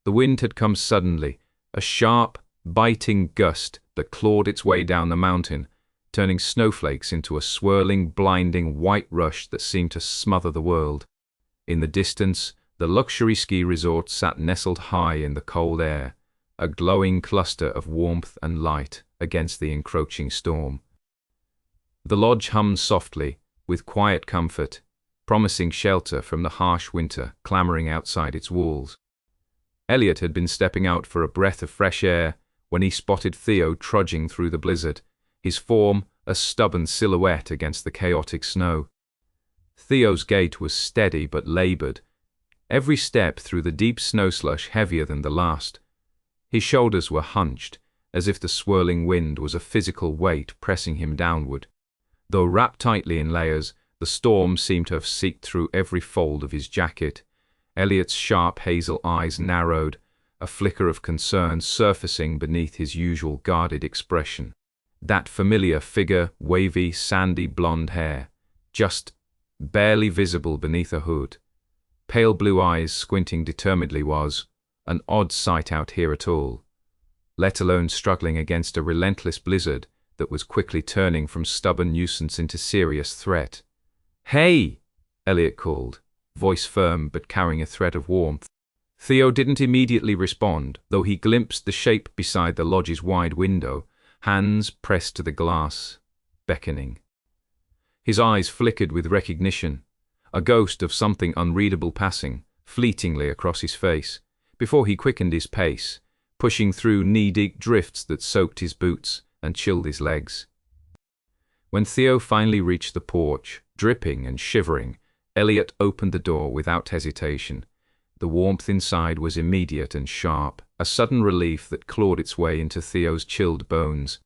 The wind had come suddenly, a sharp, biting gust that clawed its way down the mountain, turning snowflakes into a swirling, blinding white rush that seemed to smother the world. In the distance, the luxury ski resort sat nestled high in the cold air, a glowing cluster of warmth and light against the encroaching storm. The lodge hummed softly, with quiet comfort, promising shelter from the harsh winter clamoring outside its walls. Elliot had been stepping out for a breath of fresh air when he spotted Theo trudging through the blizzard, his form a stubborn silhouette against the chaotic snow. Theo's gait was steady but labored, every step through the deep snow slush heavier than the last. His shoulders were hunched, as if the swirling wind was a physical weight pressing him downward. Though wrapped tightly in layers, the storm seemed to have seeped through every fold of his jacket. Elliot's sharp hazel eyes narrowed, a flicker of concern surfacing beneath his usual guarded expression. That familiar figure, wavy, sandy blonde hair, just barely visible beneath a hood. Pale blue eyes squinting determinedly was an odd sight out here at all, let alone struggling against a relentless blizzard that was quickly turning from stubborn nuisance into serious threat. "Hey!" Elliot called, voice firm but carrying a thread of warmth. Theo didn't immediately respond, though he glimpsed the shape beside the lodge's wide window, hands pressed to the glass, beckoning. His eyes flickered with recognition, a ghost of something unreadable passing fleetingly across his face, before he quickened his pace, pushing through knee-deep drifts that soaked his boots and chilled his legs. When Theo finally reached the porch, dripping and shivering, Elliot opened the door without hesitation. The warmth inside was immediate and sharp, a sudden relief that clawed its way into Theo's chilled bones.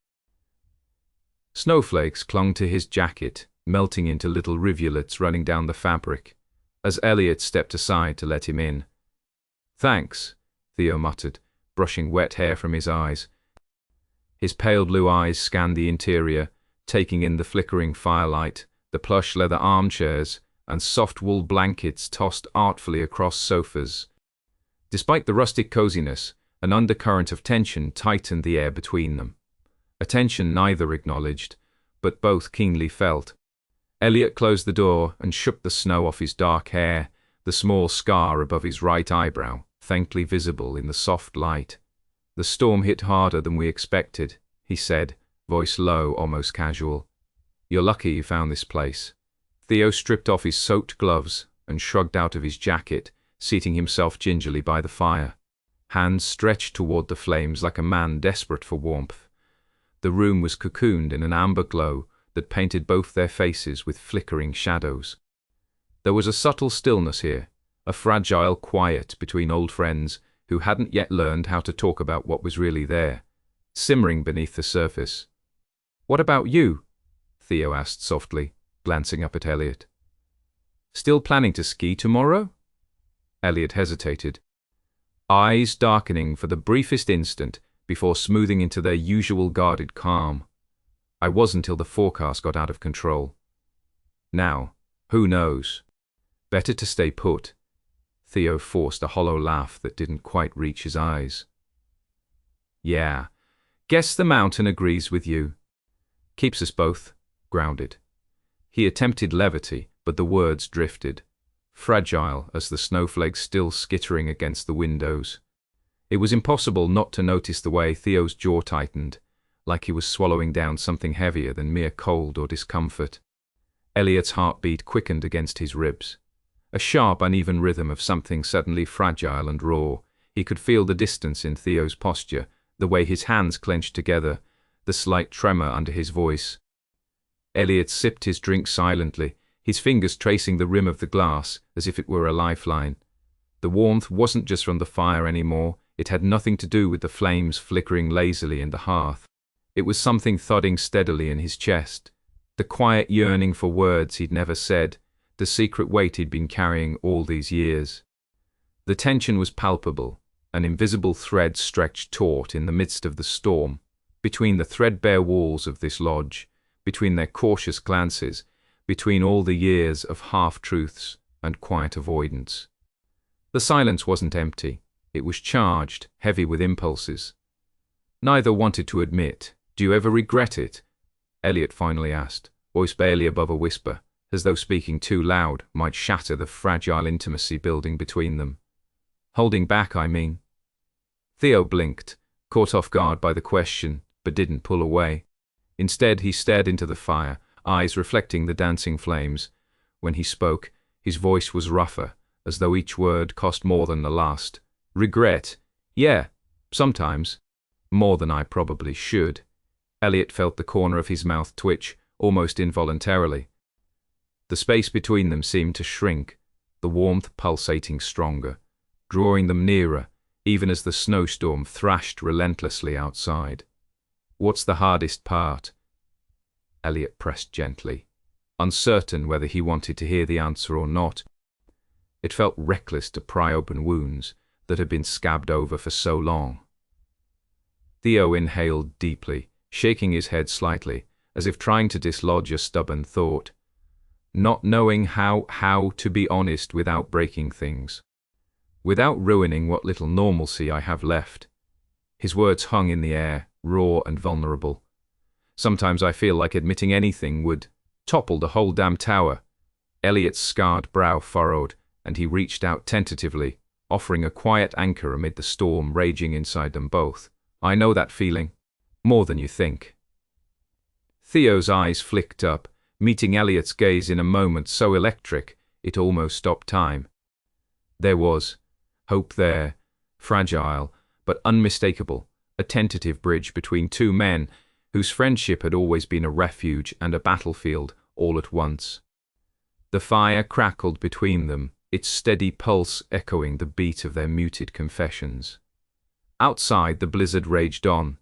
Snowflakes clung to his jacket, melting into little rivulets running down the fabric, as Elliot stepped aside to let him in. "Thanks," Theo muttered, brushing wet hair from his eyes. His pale blue eyes scanned the interior, taking in the flickering firelight, the plush leather armchairs, and soft wool blankets tossed artfully across sofas. Despite the rustic coziness, an undercurrent of tension tightened the air between them. A tension neither acknowledged, but both keenly felt. Elliot closed the door and shook the snow off his dark hair, the small scar above his right eyebrow, faintly visible in the soft light. "The storm hit harder than we expected," he said, voice low, almost casual. "You're lucky you found this place." Theo stripped off his soaked gloves and shrugged out of his jacket, seating himself gingerly by the fire. Hands stretched toward the flames like a man desperate for warmth. The room was cocooned in an amber glow that painted both their faces with flickering shadows. There was a subtle stillness here, a fragile quiet between old friends who hadn't yet learned how to talk about what was really there, simmering beneath the surface. "What about you?" Theo asked softly, glancing up at Elliot. "Still planning to ski tomorrow?" Elliot hesitated, eyes darkening for the briefest instant before smoothing into their usual guarded calm. "I was until the forecast got out of control. Now, who knows? Better to stay put." Theo forced a hollow laugh that didn't quite reach his eyes. "Yeah, guess the mountain agrees with you. Keeps us both grounded." He attempted levity, but the words drifted, fragile as the snowflakes still skittering against the windows. It was impossible not to notice the way Theo's jaw tightened, like he was swallowing down something heavier than mere cold or discomfort. Elliot's heartbeat quickened against his ribs. A sharp, uneven rhythm of something suddenly fragile and raw. He could feel the distance in Theo's posture, the way his hands clenched together, the slight tremor under his voice. Elliot sipped his drink silently, his fingers tracing the rim of the glass as if it were a lifeline. The warmth wasn't just from the fire anymore, it had nothing to do with the flames flickering lazily in the hearth. It was something thudding steadily in his chest, the quiet yearning for words he'd never said, the secret weight he'd been carrying all these years. The tension was palpable, an invisible thread stretched taut in the midst of the storm, between the threadbare walls of this lodge, between their cautious glances, between all the years of half-truths and quiet avoidance. The silence wasn't empty, It was charged, heavy with impulses. Neither wanted to admit. "Do you ever regret it?" Elliot finally asked, voice barely above a whisper, as though speaking too loud might shatter the fragile intimacy building between them. "Holding back, I mean." Theo blinked, caught off guard by the question, but didn't pull away. Instead, he stared into the fire, eyes reflecting the dancing flames. When he spoke, his voice was rougher, as though each word cost more than the last. "Regret? Yeah, sometimes. More than I probably should." Elliot felt the corner of his mouth twitch, almost involuntarily. The space between them seemed to shrink, the warmth pulsating stronger, drawing them nearer, even as the snowstorm thrashed relentlessly outside. "What's the hardest part?" Elliot pressed gently, uncertain whether he wanted to hear the answer or not. It felt reckless to pry open wounds that had been scabbed over for so long. Theo inhaled deeply, shaking his head slightly, as if trying to dislodge a stubborn thought. "Not knowing how to be honest without breaking things. Without ruining what little normalcy I have left." His words hung in the air, raw and vulnerable. "Sometimes I feel like admitting anything would topple the whole damn tower." Elliot's scarred brow furrowed, and he reached out tentatively, offering a quiet anchor amid the storm raging inside them both. "I know that feeling. More than you think." Theo's eyes flicked up, meeting Elliot's gaze in a moment so electric it almost stopped time. There was hope there, fragile but unmistakable, a tentative bridge between two men whose friendship had always been a refuge and a battlefield all at once. The fire crackled between them, its steady pulse echoing the beat of their muted confessions. Outside, the blizzard raged on,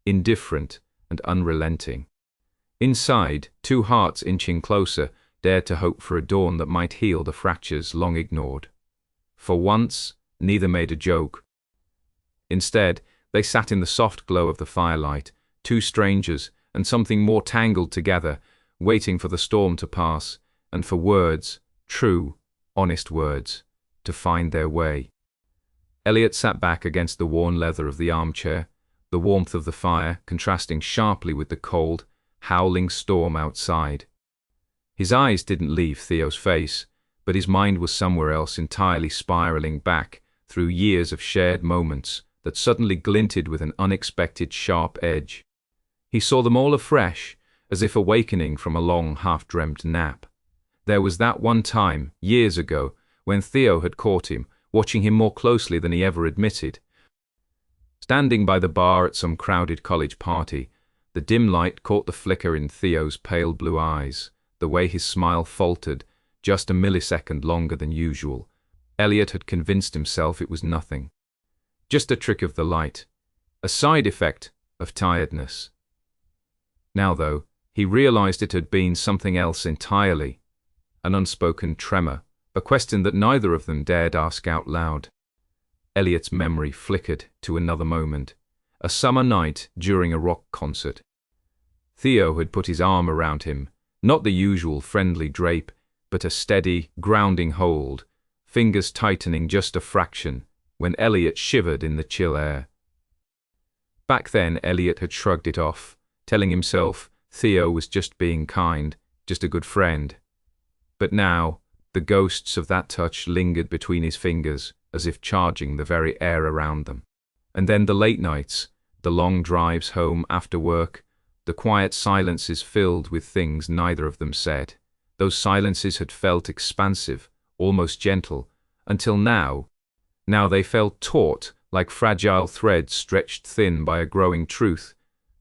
indifferent and unrelenting. Inside, two hearts inching closer dared to hope for a dawn that might heal the fractures long ignored. For once, neither made a joke. Instead, they sat in the soft glow of the firelight, two strangers and something more tangled together, waiting for the storm to pass, and for words, true, honest words, to find their way. Elliot sat back against the worn leather of the armchair, the warmth of the fire contrasting sharply with the cold, howling storm outside. His eyes didn't leave Theo's face, but his mind was somewhere else, entirely spiraling back through years of shared moments that suddenly glinted with an unexpected sharp edge. He saw them all afresh, as if awakening from a long half-dreamt nap. There was that one time, years ago, when Theo had caught him, watching him more closely than he ever admitted. Standing by the bar at some crowded college party, the dim light caught the flicker in Theo's pale blue eyes, the way his smile faltered, just a millisecond longer than usual. Elliot had convinced himself it was nothing. Just a trick of the light, a side effect of tiredness. Now, though, he realized it had been something else entirely, an unspoken tremor, a question that neither of them dared ask out loud. Elliot's memory flickered to another moment, a summer night during a rock concert. Theo had put his arm around him, not the usual friendly drape, but a steady, grounding hold, fingers tightening just a fraction, when Elliot shivered in the chill air. Back then, Elliot had shrugged it off, telling himself Theo was just being kind, just a good friend. But now, the ghosts of that touch lingered between his fingers, as if charging the very air around them. And then the late nights, the long drives home after work, the quiet silences filled with things neither of them said. Those silences had felt expansive, almost gentle, until now. Now they felt taut, like fragile threads stretched thin by a growing truth.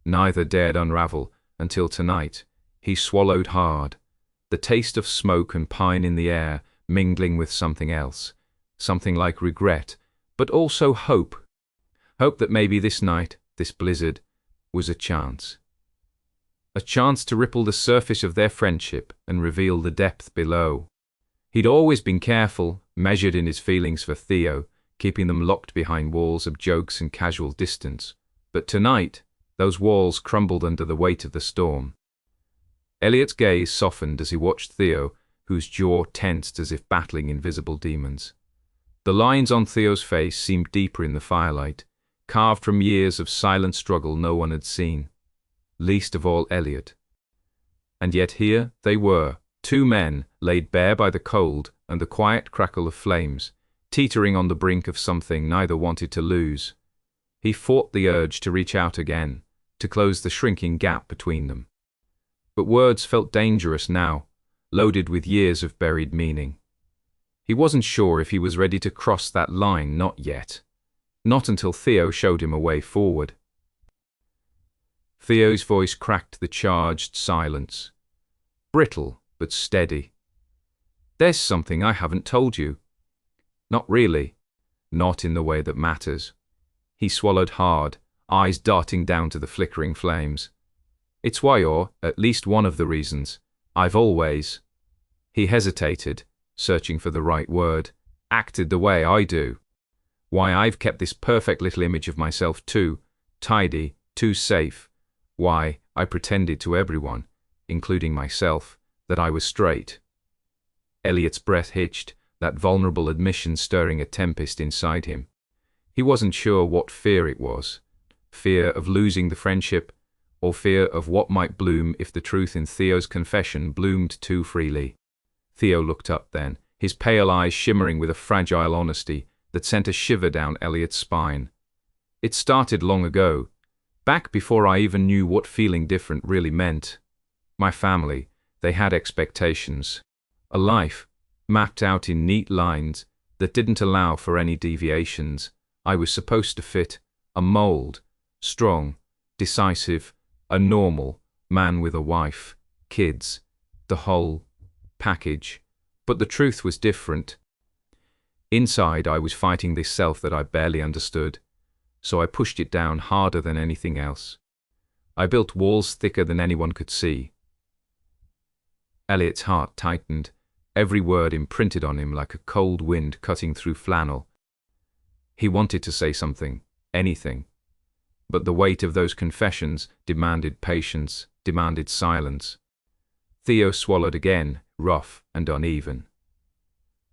Neither dared unravel, until tonight. He swallowed hard, the taste of smoke and pine in the air mingling with something else, something like regret, but also hope. Hope that maybe this night, this blizzard, was a chance. A chance to ripple the surface of their friendship and reveal the depth below. He'd always been careful, measured in his feelings for Theo, keeping them locked behind walls of jokes and casual distance. But tonight, those walls crumbled under the weight of the storm. Elliot's gaze softened as he watched Theo, whose jaw tensed as if battling invisible demons. The lines on Theo's face seemed deeper in the firelight, carved from years of silent struggle no one had seen, least of all Elliot. And yet here they were, two men laid bare by the cold and the quiet crackle of flames, teetering on the brink of something neither wanted to lose. He fought the urge to reach out again, to close the shrinking gap between them. But words felt dangerous now, loaded with years of buried meaning. He wasn't sure if he was ready to cross that line, not yet. Not until Theo showed him a way forward. Theo's voice cracked the charged silence. Brittle, but steady. "There's something I haven't told you." "Not really. Not in the way that matters." He swallowed hard, eyes darting down to the flickering flames. "It's why, or at least one of the reasons, I've always—" He hesitated, searching for the right word, "acted the way I do. Why I've kept this perfect little image of myself too tidy, too safe. Why I pretended to everyone, including myself, that I was straight." Elliot's breath hitched, that vulnerable admission stirring a tempest inside him. He wasn't sure what fear it was. Fear of losing the friendship, or fear of what might bloom if the truth in Theo's confession bloomed too freely. Theo looked up then, his pale eyes shimmering with a fragile honesty that sent a shiver down Elliot's spine. "It started long ago, back before I even knew what feeling different really meant. My family, they had expectations. A life, mapped out in neat lines, that didn't allow for any deviations. I was supposed to fit a mold, strong, decisive, a normal man with a wife, kids, the whole package. But the truth was different. Inside I was fighting this self that I barely understood, so I pushed it down harder than anything else. I built walls thicker than anyone could see." Elliot's heart tightened, every word imprinted on him like a cold wind cutting through flannel. He wanted to say something, anything. But the weight of those confessions demanded patience, demanded silence. Theo swallowed again, rough and uneven.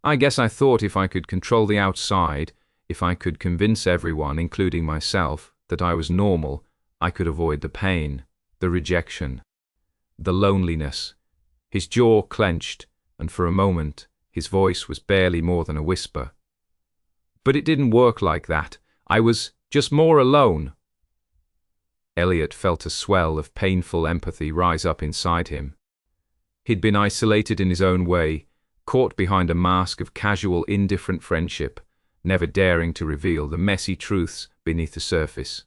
"I guess I thought if I could control the outside, if I could convince everyone, including myself, that I was normal, I could avoid the pain, the rejection, the loneliness." His jaw clenched, and for a moment, his voice was barely more than a whisper. "But it didn't work like that. I was just more alone." Elliot felt a swell of painful empathy rise up inside him. He'd been isolated in his own way, caught behind a mask of casual, indifferent friendship, never daring to reveal the messy truths beneath the surface.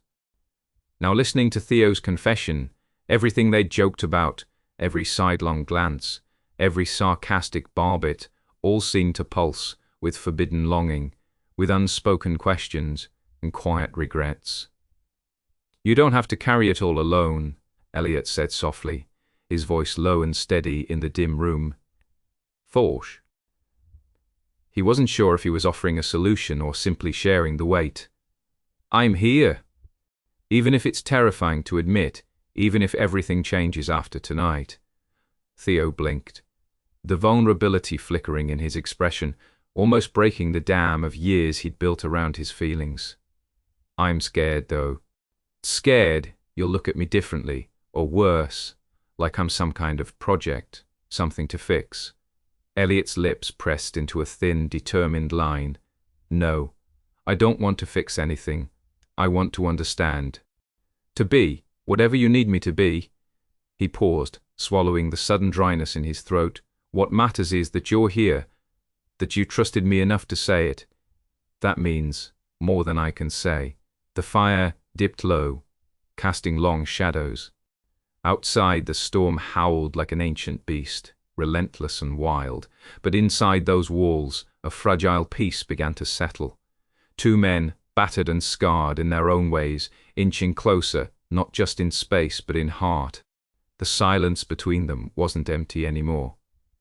Now listening to Theo's confession, everything they'd joked about, every sidelong glance, every sarcastic barbit, all seemed to pulse with forbidden longing, with unspoken questions and quiet regrets. "You don't have to carry it all alone," Elliot said softly, his voice low and steady in the dim room. "Forsh." He wasn't sure if he was offering a solution or simply sharing the weight. "I'm here. Even if it's terrifying to admit, even if everything changes after tonight." Theo blinked, the vulnerability flickering in his expression, almost breaking the dam of years he'd built around his feelings. "I'm scared, though. Scared you'll look at me differently, or worse, like I'm some kind of project, something to fix." Elliot's lips pressed into a thin, determined line. "No, I don't want to fix anything. I want to understand. To be, whatever you need me to be." He paused, swallowing the sudden dryness in his throat. "What matters is that you're here, that you trusted me enough to say it. That means more than I can say." The fire dipped low, casting long shadows. Outside, the storm howled like an ancient beast, relentless and wild, but inside those walls, a fragile peace began to settle. Two men, battered and scarred in their own ways, inching closer, not just in space but in heart. The silence between them wasn't empty anymore.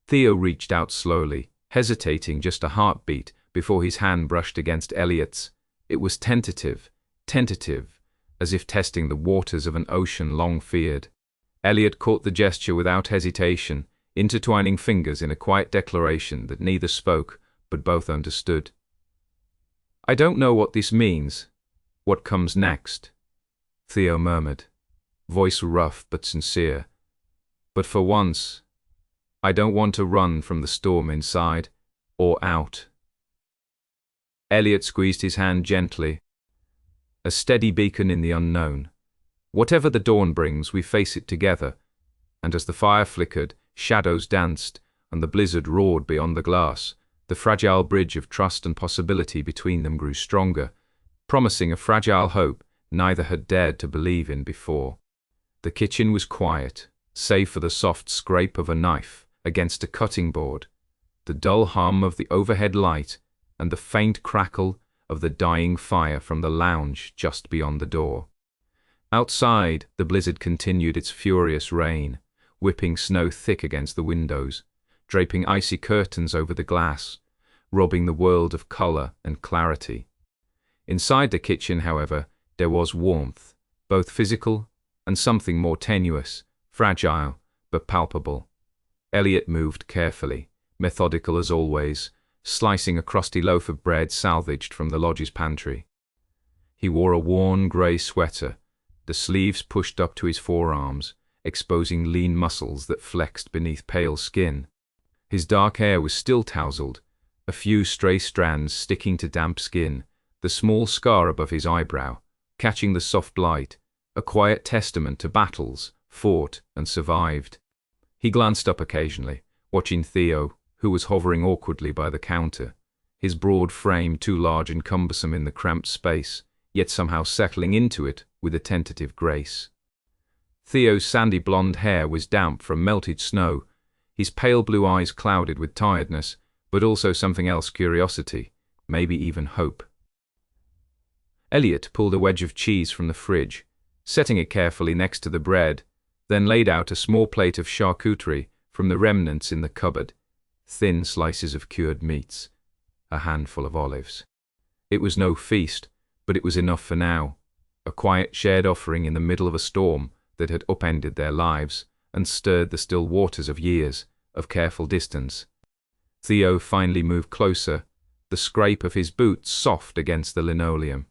Theo reached out slowly, hesitating just a heartbeat before his hand brushed against Elliot's. It was tentative, as if testing the waters of an ocean long feared. Elliot caught the gesture without hesitation, intertwining fingers in a quiet declaration that neither spoke, but both understood. I don't know what this means. What comes next? Theo murmured, voice rough but sincere. But for once, I don't want to run from the storm inside or out. Elliot squeezed his hand gently. A steady beacon in the unknown. Whatever the dawn brings, we face it together. And as the fire flickered, shadows danced, and the blizzard roared beyond the glass, the fragile bridge of trust and possibility between them grew stronger, promising a fragile hope neither had dared to believe in before. The kitchen was quiet, save for the soft scrape of a knife against a cutting board, the dull hum of the overhead light, and the faint crackle of the dying fire from the lounge just beyond the door. Outside, the blizzard continued its furious rain, whipping snow thick against the windows, draping icy curtains over the glass, robbing the world of color and clarity. Inside the kitchen, however, there was warmth, both physical and something more tenuous, fragile, but palpable. Elliot moved carefully, methodical as always, slicing a crusty loaf of bread salvaged from the lodge's pantry. He wore a worn grey sweater, the sleeves pushed up to his forearms, exposing lean muscles that flexed beneath pale skin. His dark hair was still tousled, a few stray strands sticking to damp skin, the small scar above his eyebrow, catching the soft light, a quiet testament to battles fought and survived. He glanced up occasionally, watching Theo, who was hovering awkwardly by the counter, his broad frame too large and cumbersome in the cramped space, yet somehow settling into it with a tentative grace. Theo's sandy blonde hair was damp from melted snow, his pale blue eyes clouded with tiredness, but also something else, curiosity, maybe even hope. Elliot pulled a wedge of cheese from the fridge, setting it carefully next to the bread, then laid out a small plate of charcuterie from the remnants in the cupboard, thin slices of cured meats, a handful of olives. It was no feast, but it was enough for now, a quiet shared offering in the middle of a storm that had upended their lives and stirred the still waters of years of careful distance. Theo finally moved closer, the scrape of his boots soft against the linoleum.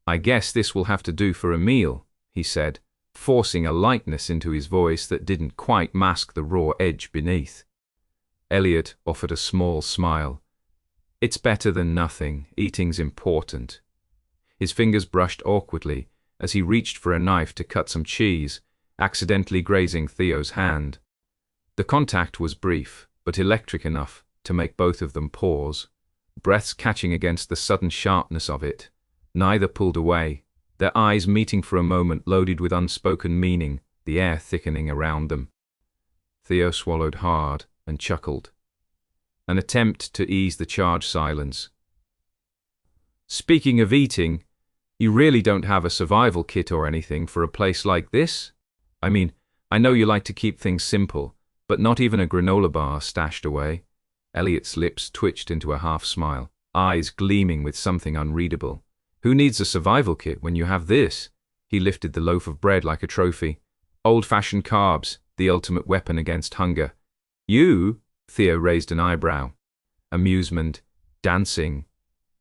"I guess this will have to do for a meal," he said, forcing a lightness into his voice that didn't quite mask the raw edge beneath. Elliot offered a small smile. "It's better than nothing. Eating's important." His fingers brushed awkwardly as he reached for a knife to cut some cheese, accidentally grazing Theo's hand. The contact was brief, but electric enough to make both of them pause, breaths catching against the sudden sharpness of it. Neither pulled away, their eyes meeting for a moment loaded with unspoken meaning, the air thickening around them. Theo swallowed hard and chuckled, an attempt to ease the charged silence. "Speaking of eating, you really don't have a survival kit or anything for a place like this? I mean, I know you like to keep things simple, but not even a granola bar stashed away?" Elliot's lips twitched into a half smile, eyes gleaming with something unreadable. "Who needs a survival kit when you have this?" He lifted the loaf of bread like a trophy. "Old-fashioned carbs, the ultimate weapon against hunger." "You?" Theo raised an eyebrow. Amusement, dancing,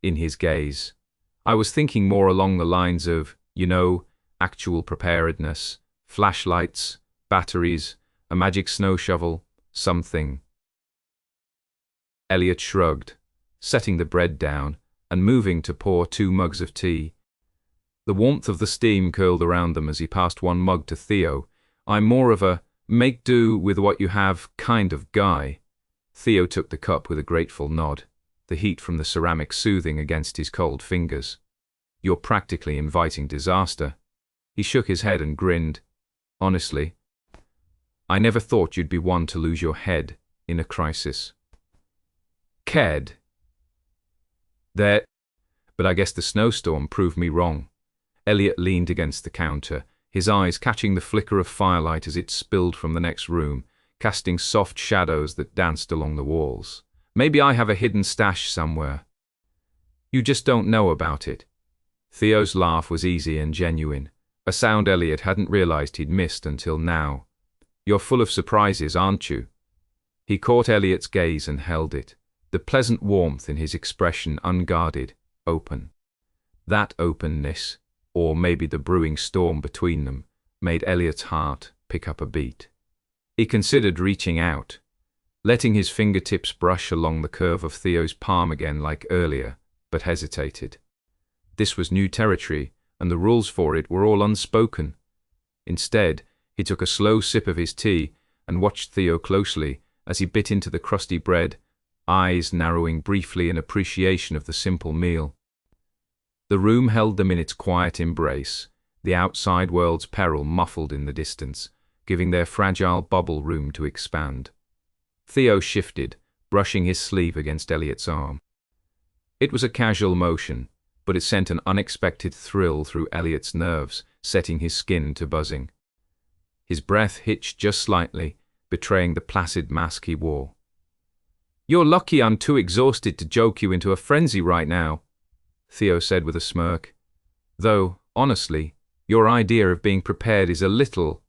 in his gaze. "I was thinking more along the lines of, actual preparedness, flashlights, batteries, a magic snow shovel, something." Elliot shrugged, setting the bread down and moving to pour 2 mugs of tea. The warmth of the steam curled around them as he passed one mug to Theo. "I'm more of a make do with what you have kind of guy." Theo took the cup with a grateful nod, the heat from the ceramic soothing against his cold fingers. "You're practically inviting disaster." He shook his head and grinned. "Honestly, I never thought you'd be one to lose your head in a crisis." "Ked." But I guess the snowstorm proved me wrong." Elliot leaned against the counter, his eyes catching the flicker of firelight as it spilled from the next room, casting soft shadows that danced along the walls. "Maybe I have a hidden stash somewhere. You just don't know about it." Theo's laugh was easy and genuine, a sound Elliot hadn't realized he'd missed until now. "You're full of surprises, aren't you?" He caught Elliot's gaze and held it, the pleasant warmth in his expression unguarded, open. That openness, or maybe the brewing storm between them, made Elliot's heart pick up a beat. He considered reaching out, letting his fingertips brush along the curve of Theo's palm again like earlier, but hesitated. This was new territory, and the rules for it were all unspoken. Instead, he took a slow sip of his tea and watched Theo closely as he bit into the crusty bread, eyes narrowing briefly in appreciation of the simple meal. The room held them in its quiet embrace, the outside world's peril muffled in the distance, giving their fragile bubble room to expand. Theo shifted, brushing his sleeve against Elliot's arm. It was a casual motion, but it sent an unexpected thrill through Elliot's nerves, setting his skin to buzzing. His breath hitched just slightly, betraying the placid mask he wore. "You're lucky I'm too exhausted to joke you into a frenzy right now," Theo said with a smirk. "Though, honestly, your idea of being prepared is a little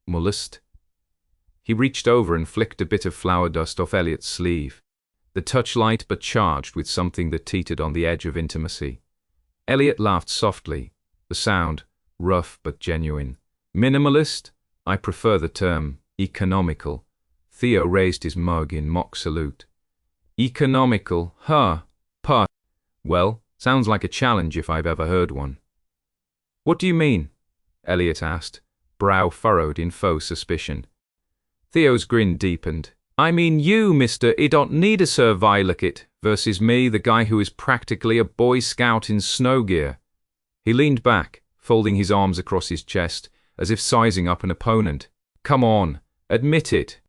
molest." He reached over and flicked a bit of flour dust off Elliot's sleeve, the touch light but charged with something that teetered on the edge of intimacy. Elliot laughed softly, the sound rough but genuine. "Minimalist? I prefer the term economical." Theo raised his mug in mock salute. "Economical, huh? Puh. Well, sounds like a challenge if I've ever heard one." "What do you mean?" Elliot asked, brow furrowed in faux suspicion. Theo's grin deepened. "I mean you, Mr. I don't need a survivalkit, versus me, the guy who is practically a Boy Scout in snow gear." He leaned back, folding his arms across his chest, as if sizing up an opponent. "Come on, admit it.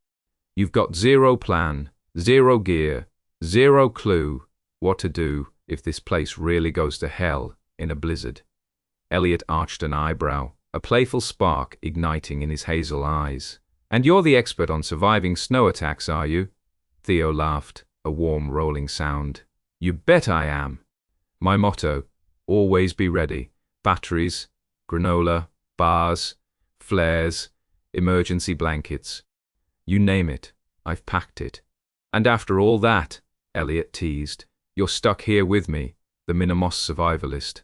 You've got zero plan, zero gear, zero clue what to do if this place really goes to hell in a blizzard." Elliot arched an eyebrow, a playful spark igniting in his hazel eyes. "And you're the expert on surviving snow attacks, are you?" Theo laughed, a warm rolling sound. "You bet I am. My motto, always be ready. Batteries, granola, bars, flares, emergency blankets. You name it, I've packed it. And after all that," Elliot teased, "you're stuck here with me, the Minimos survivalist."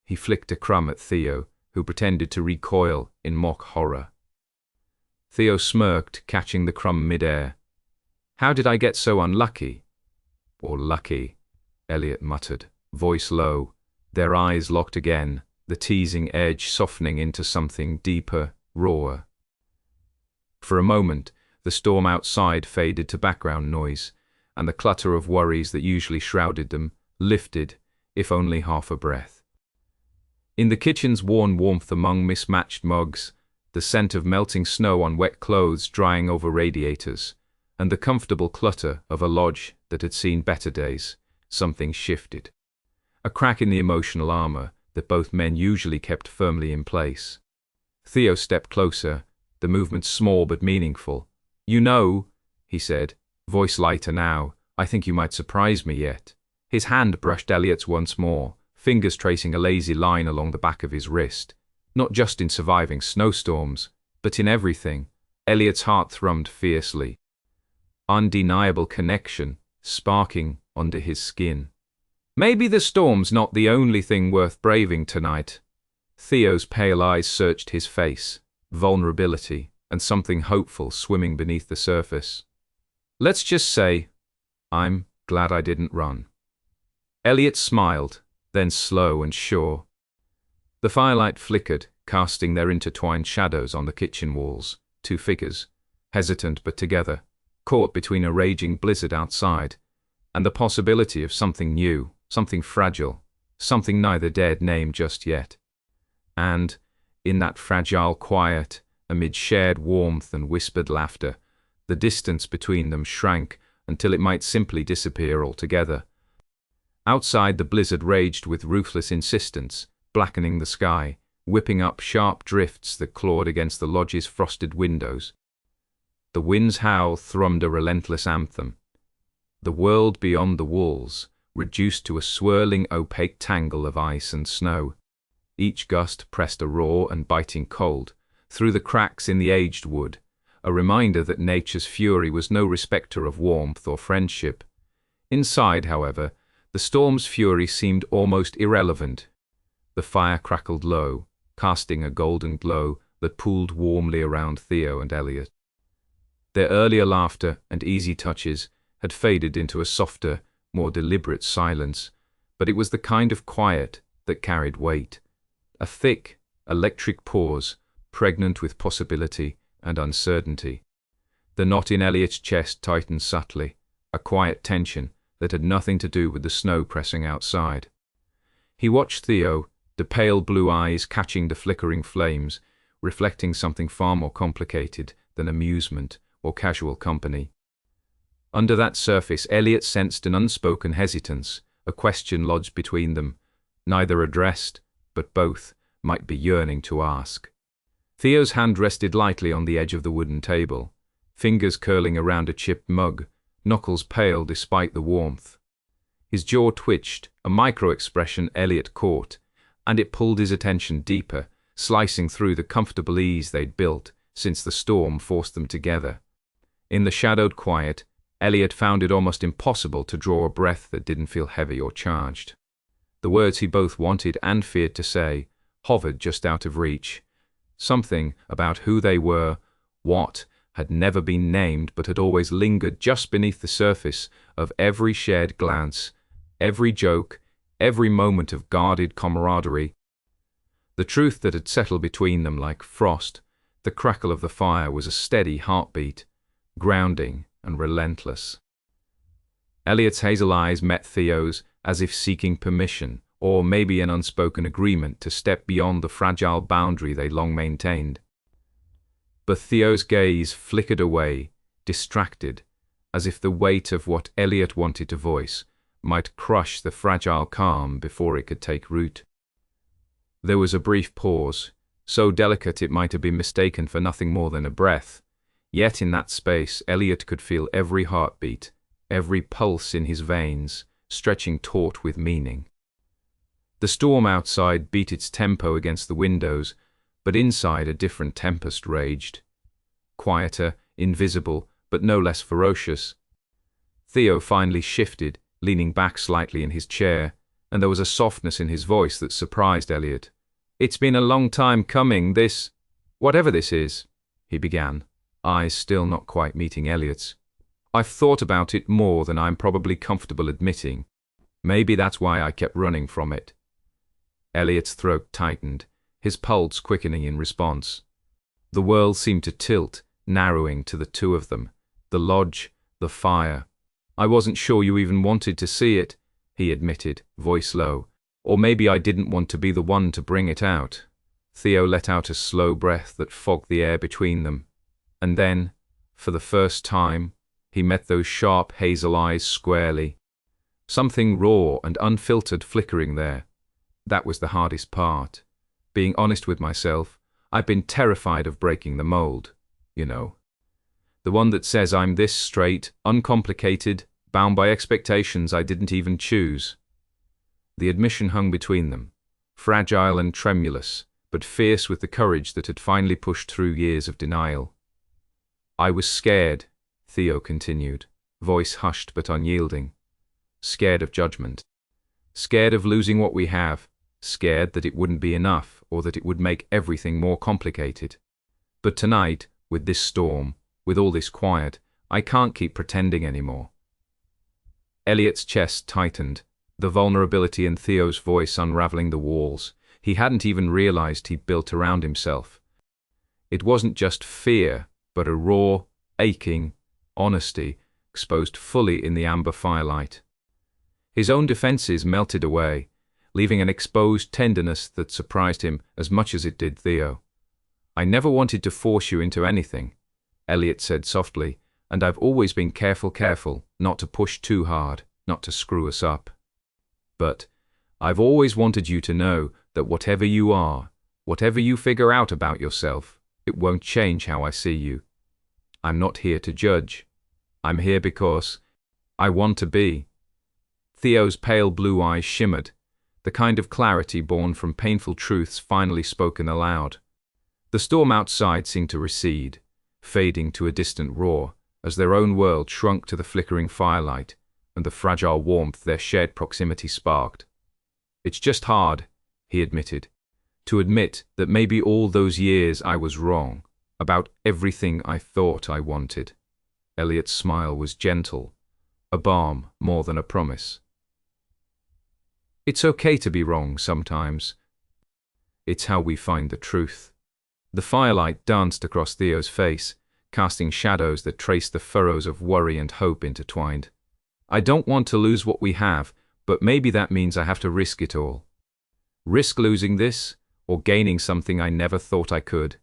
He flicked a crumb at Theo, who pretended to recoil in mock horror. Theo smirked, catching the crumb mid-air. "How did I get so unlucky?" "Or lucky," Elliot muttered, voice low, their eyes locked again, the teasing edge softening into something deeper, rawer. For a moment, the storm outside faded to background noise, and the clutter of worries that usually shrouded them lifted, if only half a breath. In the kitchen's worn warmth among mismatched mugs, the scent of melting snow on wet clothes drying over radiators, and the comfortable clutter of a lodge that had seen better days, something shifted. A crack in the emotional armor that both men usually kept firmly in place. Theo stepped closer, the movement small but meaningful. "You know," he said, voice lighter now, "I think you might surprise me yet." His hand brushed Elliot's once more, fingers tracing a lazy line along the back of his wrist. Not just in surviving snowstorms, but in everything. Elliot's heart thrummed fiercely. Undeniable connection, sparking under his skin. "Maybe the storm's not the only thing worth braving tonight." Theo's pale eyes searched his face, vulnerability, and something hopeful swimming beneath the surface. "Let's just say, I'm glad I didn't run." Elliot smiled, then slow and sure. The firelight flickered, casting their intertwined shadows on the kitchen walls, two figures, hesitant but together, caught between a raging blizzard outside, and the possibility of something new, something fragile, something neither dared name just yet. And, in that fragile quiet, amid shared warmth and whispered laughter, the distance between them shrank until it might simply disappear altogether. Outside, the blizzard raged with ruthless insistence, blackening the sky, whipping up sharp drifts that clawed against the lodge's frosted windows. The wind's howl thrummed a relentless anthem. The world beyond the walls, reduced to a swirling, opaque tangle of ice and snow. Each gust pressed a raw and biting cold through the cracks in the aged wood, a reminder that nature's fury was no respecter of warmth or friendship. Inside, however, The storm's fury seemed almost irrelevant. The fire crackled low, casting a golden glow that pooled warmly around Theo and Elliot. Their earlier laughter and easy touches had faded into a softer, more deliberate silence, but it was the kind of quiet that carried weight. A thick, electric pause, pregnant with possibility and uncertainty. The knot in Elliot's chest tightened subtly, a quiet tension that had nothing to do with the snow pressing outside. He watched Theo, the pale blue eyes catching the flickering flames, reflecting something far more complicated than amusement or casual company. Under that surface, Elliot sensed an unspoken hesitance, a question lodged between them, neither addressed, but both might be yearning to ask. Theo's hand rested lightly on the edge of the wooden table, fingers curling around a chipped mug, knuckles pale despite the warmth. His jaw twitched, a micro-expression Elliot caught, and it pulled his attention deeper, slicing through the comfortable ease they'd built since the storm forced them together. In the shadowed quiet, Elliot found it almost impossible to draw a breath that didn't feel heavy or charged. The words he both wanted and feared to say hovered just out of reach. Something about who they were, what, had never been named but had always lingered just beneath the surface of every shared glance, every joke, every moment of guarded camaraderie. The truth that had settled between them like frost, the crackle of the fire, was a steady heartbeat, grounding and relentless. Elliot's hazel eyes met Theo's as if seeking permission, or maybe an unspoken agreement to step beyond the fragile boundary they long maintained. But Theo's gaze flickered away, distracted, as if the weight of what Elliot wanted to voice might crush the fragile calm before it could take root. There was a brief pause, so delicate it might have been mistaken for nothing more than a breath. Yet in that space, Elliot could feel every heartbeat, every pulse in his veins, stretching taut with meaning. The storm outside beat its tempo against the windows, but inside a different tempest raged. Quieter, invisible, but no less ferocious. Theo finally shifted, leaning back slightly in his chair, and there was a softness in his voice that surprised Elliot. "It's been a long time coming, this... whatever this is," he began, eyes still not quite meeting Elliot's. "I've thought about it more than I'm probably comfortable admitting. Maybe that's why I kept running from it." Elliot's throat tightened, his pulse quickening in response. The world seemed to tilt, narrowing to the two of them, the lodge, the fire. "I wasn't sure you even wanted to see it," he admitted, voice low. "Or maybe I didn't want to be the one to bring it out." Theo let out a slow breath that fogged the air between them. And then, for the first time, he met those sharp hazel eyes squarely. Something raw and unfiltered flickering there. That was the hardest part. Being honest with myself, I've been terrified of breaking the mold, you know. The one that says I'm this straight, uncomplicated, bound by expectations I didn't even choose. The admission hung between them, fragile and tremulous, but fierce with the courage that had finally pushed through years of denial. "I was scared," Theo continued, voice hushed but unyielding. "Scared of judgment. Scared of losing what we have. Scared that it wouldn't be enough, or that it would make everything more complicated. But tonight, with this storm, with all this quiet, I can't keep pretending anymore." Elliot's chest tightened, the vulnerability in Theo's voice unraveling the walls he hadn't even realized he'd built around himself. It wasn't just fear, but a raw, aching honesty exposed fully in the amber firelight. His own defenses melted away, leaving an exposed tenderness that surprised him as much as it did Theo. "I never wanted to force you into anything," Elliot said softly, "and I've always been careful not to push too hard, not to screw us up. But I've always wanted you to know that whatever you are, whatever you figure out about yourself, it won't change how I see you. I'm not here to judge. I'm here because I want to be." Theo's pale blue eyes shimmered, the kind of clarity born from painful truths finally spoken aloud. The storm outside seemed to recede, fading to a distant roar, as their own world shrunk to the flickering firelight, and the fragile warmth their shared proximity sparked. "It's just hard," he admitted, "to admit that maybe all those years I was wrong about everything I thought I wanted." Elliot's smile was gentle, a balm more than a promise. "It's okay to be wrong sometimes. It's how we find the truth." The firelight danced across Theo's face, casting shadows that traced the furrows of worry and hope intertwined. "I don't want to lose what we have, but maybe that means I have to risk it all. Risk losing this, or gaining something I never thought I could."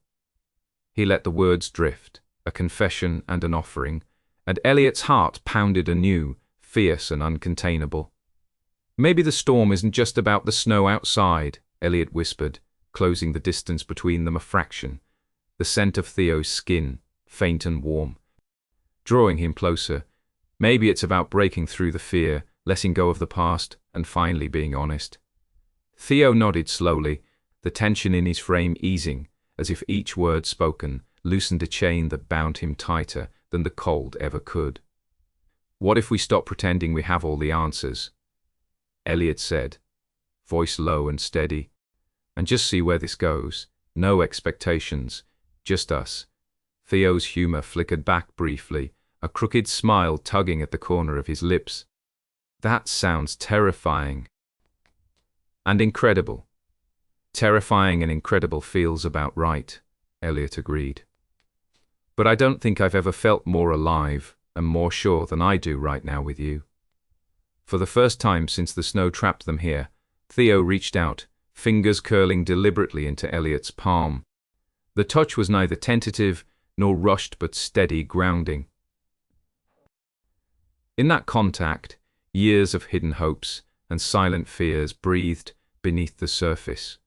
He let the words drift, a confession and an offering, and Elliot's heart pounded anew, fierce and uncontainable. "Maybe the storm isn't just about the snow outside," Elliot whispered, closing the distance between them a fraction, the scent of Theo's skin, faint and warm, drawing him closer. "Maybe it's about breaking through the fear, letting go of the past, and finally being honest." Theo nodded slowly, the tension in his frame easing, as if each word spoken loosened a chain that bound him tighter than the cold ever could. "What if we stop pretending we have all the answers?" Elliot said, voice low and steady, "and just see where this goes. No expectations, just us." Theo's humor flickered back briefly, a crooked smile tugging at the corner of his lips. "That sounds terrifying. And incredible." "Terrifying and incredible feels about right," Elliot agreed. "But I don't think I've ever felt more alive and more sure than I do right now with you." For the first time since the snow trapped them here, Theo reached out, fingers curling deliberately into Elliot's palm. The touch was neither tentative nor rushed but steady, grounding. In that contact, years of hidden hopes and silent fears breathed beneath the surface.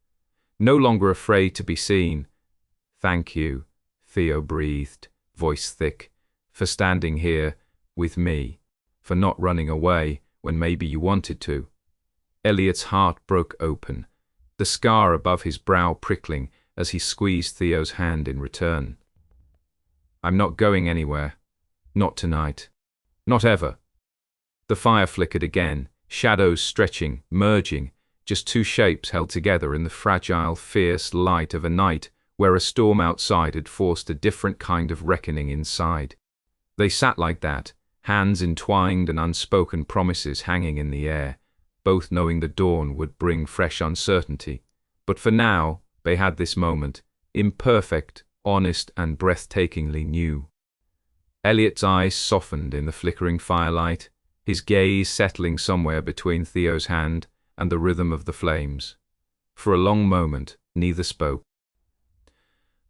No longer afraid to be seen. "Thank you," Theo breathed, voice thick, "for standing here with me, for not running away when maybe you wanted to." Elliot's heart broke open, the scar above his brow prickling as he squeezed Theo's hand in return. "I'm not going anywhere. Not tonight. Not ever." The fire flickered again, shadows stretching, merging, just two shapes held together in the fragile, fierce light of a night where a storm outside had forced a different kind of reckoning inside. They sat like that, hands entwined and unspoken promises hanging in the air, both knowing the dawn would bring fresh uncertainty. But for now, they had this moment, imperfect, honest, and breathtakingly new. Elliot's eyes softened in the flickering firelight, his gaze settling somewhere between Theo's hand and the rhythm of the flames. For a long moment, neither spoke.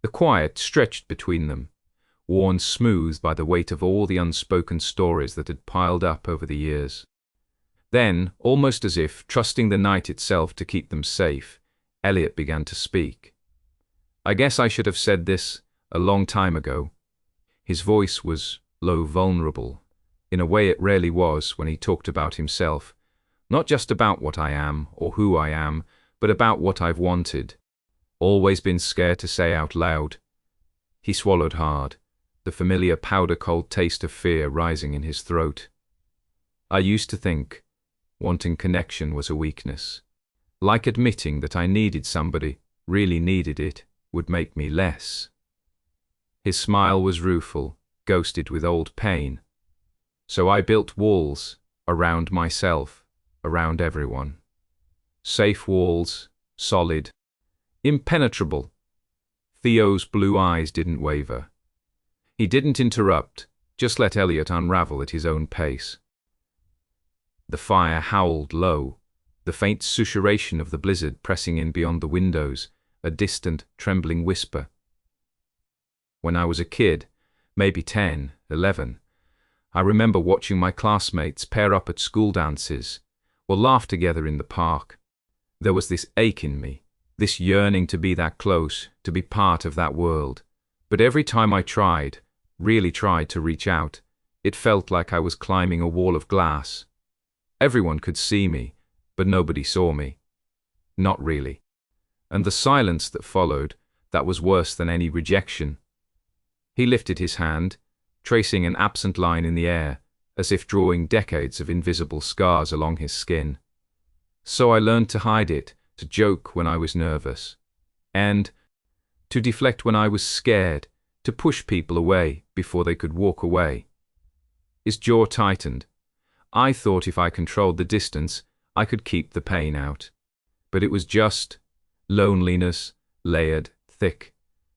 The quiet stretched between them, worn smooth by the weight of all the unspoken stories that had piled up over the years. Then, almost as if trusting the night itself to keep them safe, Elliot began to speak. "I guess I should have said this a long time ago." His voice was low, vulnerable, in a way it rarely was when he talked about himself, not just about what I am or who I am, but about what I've wanted. Always been scared to say out loud. He swallowed hard, the familiar powder-cold taste of fear rising in his throat. "I used to think wanting connection was a weakness. Like admitting that I needed somebody, really needed it, would make me less." His smile was rueful, ghosted with old pain. "So I built walls around myself, around everyone. Safe walls, solid, impenetrable." Theo's blue eyes didn't waver. He didn't interrupt, just let Elliot unravel at his own pace. The fire howled low, the faint susurration of the blizzard pressing in beyond the windows, a distant, trembling whisper. "When I was a kid, maybe 10, 11, I remember watching my classmates pair up at school dances, or laugh together in the park. There was this ache in me, this yearning to be that close, to be part of that world. But every time I tried, really tried to reach out, it felt like I was climbing a wall of glass. Everyone could see me, but nobody saw me. Not really. And the silence that followed, that was worse than any rejection." He lifted his hand, tracing an absent line in the air, as if drawing decades of invisible scars along his skin. So I learned to hide it, to joke when I was nervous, and to deflect when I was scared, to push people away before they could walk away. His jaw tightened. I thought if I controlled the distance, I could keep the pain out. But it was just loneliness, layered, thick.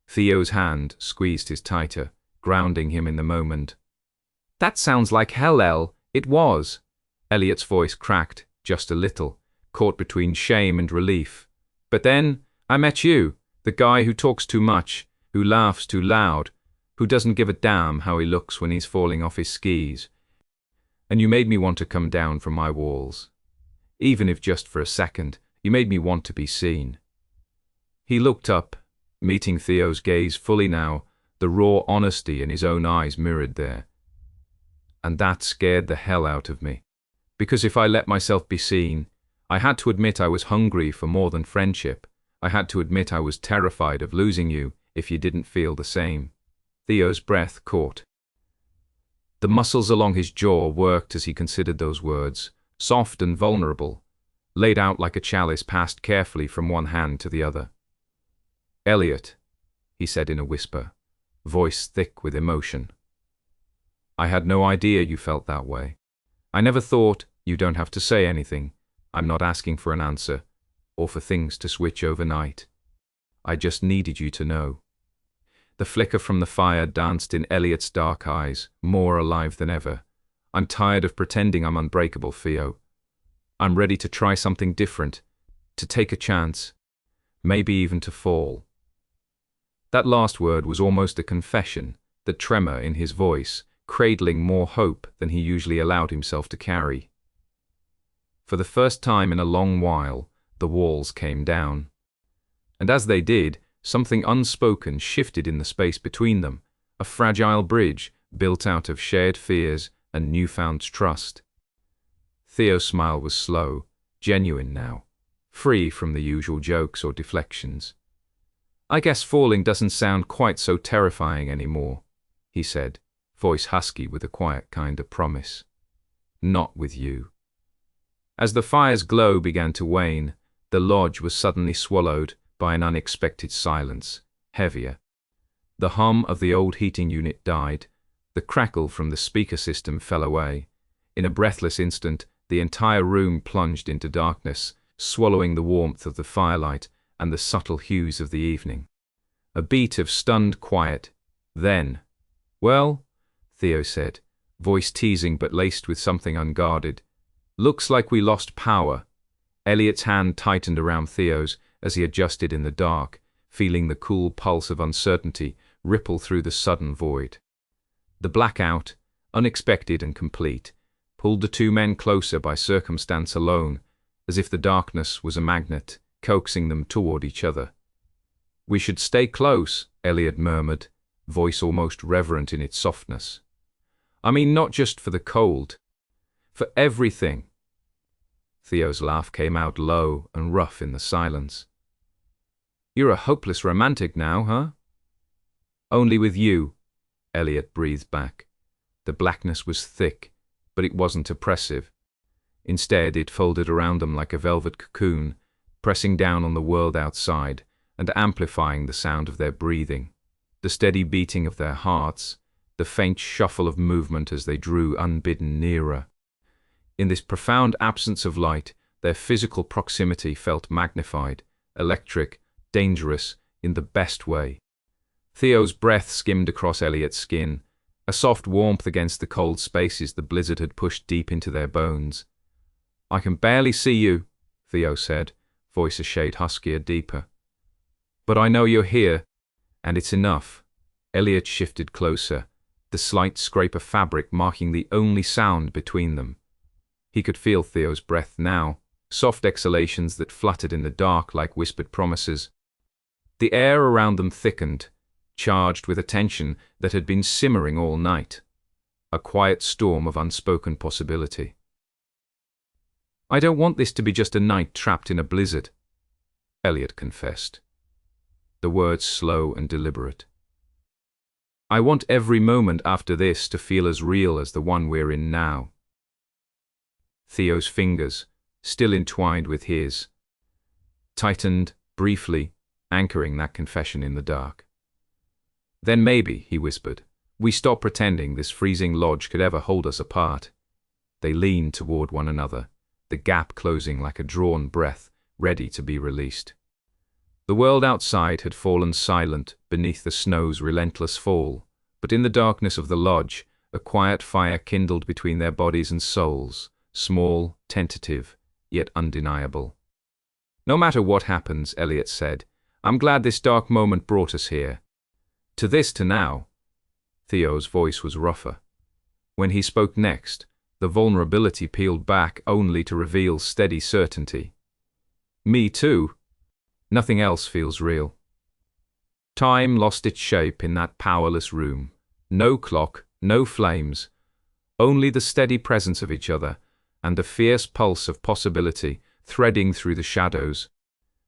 Theo's hand squeezed his tighter, grounding him in the moment. That sounds like hell, El. It was. Elliot's voice cracked, just a little, caught between shame and relief. But then, I met you, the guy who talks too much, who laughs too loud, who doesn't give a damn how he looks when he's falling off his skis. And you made me want to come down from my walls. Even if just for a second, you made me want to be seen. He looked up, meeting Theo's gaze fully now, the raw honesty in his own eyes mirrored there. And that scared the hell out of me. Because if I let myself be seen, I had to admit I was hungry for more than friendship. I had to admit I was terrified of losing you if you didn't feel the same. Theo's breath caught. The muscles along his jaw worked as he considered those words, soft and vulnerable, laid out like a chalice passed carefully from one hand to the other. Elliot, he said in a whisper, voice thick with emotion. I had no idea you felt that way. I never thought, you don't have to say anything. I'm not asking for an answer, or for things to switch overnight. I just needed you to know. The flicker from the fire danced in Elliot's dark eyes, more alive than ever. I'm tired of pretending I'm unbreakable, Theo. I'm ready to try something different, to take a chance, maybe even to fall. That last word was almost a confession, the tremor in his voice, cradling more hope than he usually allowed himself to carry. For the first time in a long while, the walls came down. And as they did, something unspoken shifted in the space between them, a fragile bridge built out of shared fears and newfound trust. Theo's smile was slow, genuine now, free from the usual jokes or deflections. I guess falling doesn't sound quite so terrifying anymore, he said, voice husky with a quiet kind of promise. Not with you. As the fire's glow began to wane, the lodge was suddenly swallowed by an unexpected silence, heavier. The hum of the old heating unit died, the crackle from the speaker system fell away. In a breathless instant, the entire room plunged into darkness, swallowing the warmth of the firelight and the subtle hues of the evening. A beat of stunned quiet. Then, well, Theo said, voice teasing but laced with something unguarded. Looks like we lost power. Elliot's hand tightened around Theo's as he adjusted in the dark, feeling the cool pulse of uncertainty ripple through the sudden void. The blackout, unexpected and complete, pulled the two men closer by circumstance alone, as if the darkness was a magnet, coaxing them toward each other. We should stay close, Elliot murmured, voice almost reverent in its softness. I mean, not just for the cold, for everything. Theo's laugh came out low and rough in the silence. You're a hopeless romantic now, huh? Only with you, Elliot breathed back. The blackness was thick, but it wasn't oppressive. Instead, it folded around them like a velvet cocoon, pressing down on the world outside and amplifying the sound of their breathing, the steady beating of their hearts, the faint shuffle of movement as they drew unbidden nearer. In this profound absence of light, their physical proximity felt magnified, electric, dangerous, in the best way. Theo's breath skimmed across Elliot's skin, a soft warmth against the cold spaces the blizzard had pushed deep into their bones. I can barely see you, Theo said, voice a shade huskier, deeper. But I know you're here, and it's enough. Elliot shifted closer, the slight scrape of fabric marking the only sound between them. He could feel Theo's breath now, soft exhalations that fluttered in the dark like whispered promises. The air around them thickened, charged with a tension that had been simmering all night, a quiet storm of unspoken possibility. I don't want this to be just a night trapped in a blizzard, Elliot confessed, the words slow and deliberate. I want every moment after this to feel as real as the one we're in now. Theo's fingers, still entwined with his, tightened briefly, anchoring that confession in the dark. Then maybe, he whispered, we stop pretending this freezing lodge could ever hold us apart. They leaned toward one another, the gap closing like a drawn breath, ready to be released. The world outside had fallen silent beneath the snow's relentless fall, but in the darkness of the lodge, a quiet fire kindled between their bodies and souls, small, tentative, yet undeniable. No matter what happens, Elliot said, I'm glad this dark moment brought us here. To now. Theo's voice was rougher. When he spoke next, the vulnerability peeled back only to reveal steady certainty. Me too. Nothing else feels real. Time lost its shape in that powerless room. No clock, no flames, only the steady presence of each other and the fierce pulse of possibility threading through the shadows.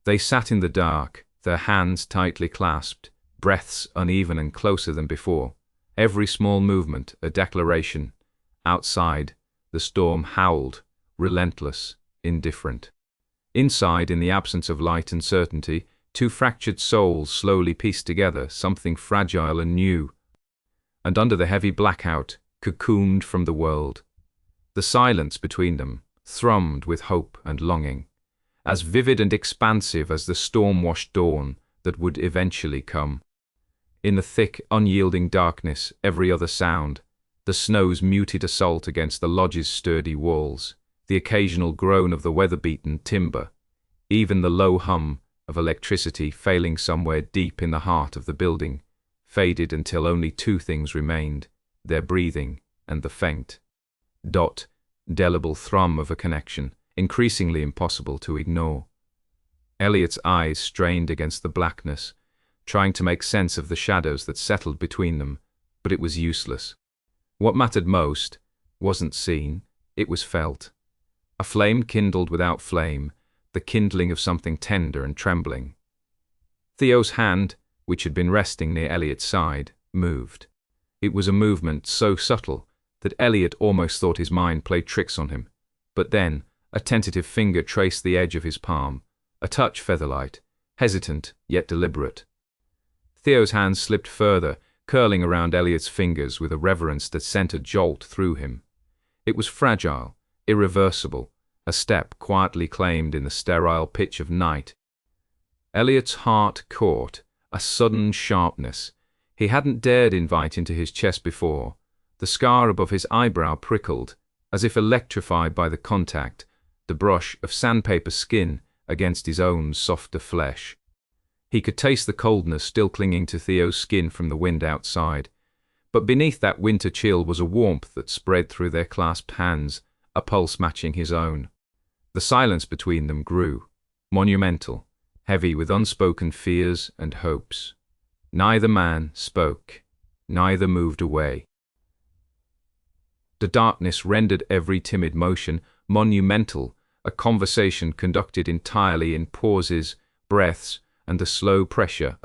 They sat in the dark, their hands tightly clasped, breaths uneven and closer than before, every small movement a declaration. Outside, the storm howled, relentless, indifferent. Inside, in the absence of light and certainty, two fractured souls slowly pieced together something fragile and new. And under the heavy blackout, cocooned from the world. The silence between them thrummed with hope and longing, as vivid and expansive as the storm-washed dawn that would eventually come. In the thick, unyielding darkness, every other sound, the snow's muted assault against the lodge's sturdy walls, the occasional groan of the weather-beaten timber, even the low hum of electricity failing somewhere deep in the heart of the building, faded until only two things remained, their breathing and the faint, indelible thrum of a connection, increasingly impossible to ignore. Elliot's eyes strained against the blackness, trying to make sense of the shadows that settled between them, but it was useless. What mattered most wasn't seen, it was felt. A flame kindled without flame, the kindling of something tender and trembling. Theo's hand, which had been resting near Elliot's side, moved. It was a movement so subtle that Elliot almost thought his mind played tricks on him. But then, a tentative finger traced the edge of his palm, a touch featherlight, hesitant yet deliberate. Theo's hand slipped further, curling around Elliot's fingers with a reverence that sent a jolt through him. It was fragile, irreversible, a step quietly claimed in the sterile pitch of night. Elliot's heart caught a sudden sharpness he hadn't dared invite into his chest before. The scar above his eyebrow prickled, as if electrified by the contact, the brush of sandpaper skin against his own softer flesh. He could taste the coldness still clinging to Theo's skin from the wind outside, but beneath that winter chill was a warmth that spread through their clasped hands, a pulse matching his own. The silence between them grew, monumental, heavy with unspoken fears and hopes. Neither man spoke, neither moved away. The darkness rendered every timid motion monumental, a conversation conducted entirely in pauses, breaths, and the slow pressure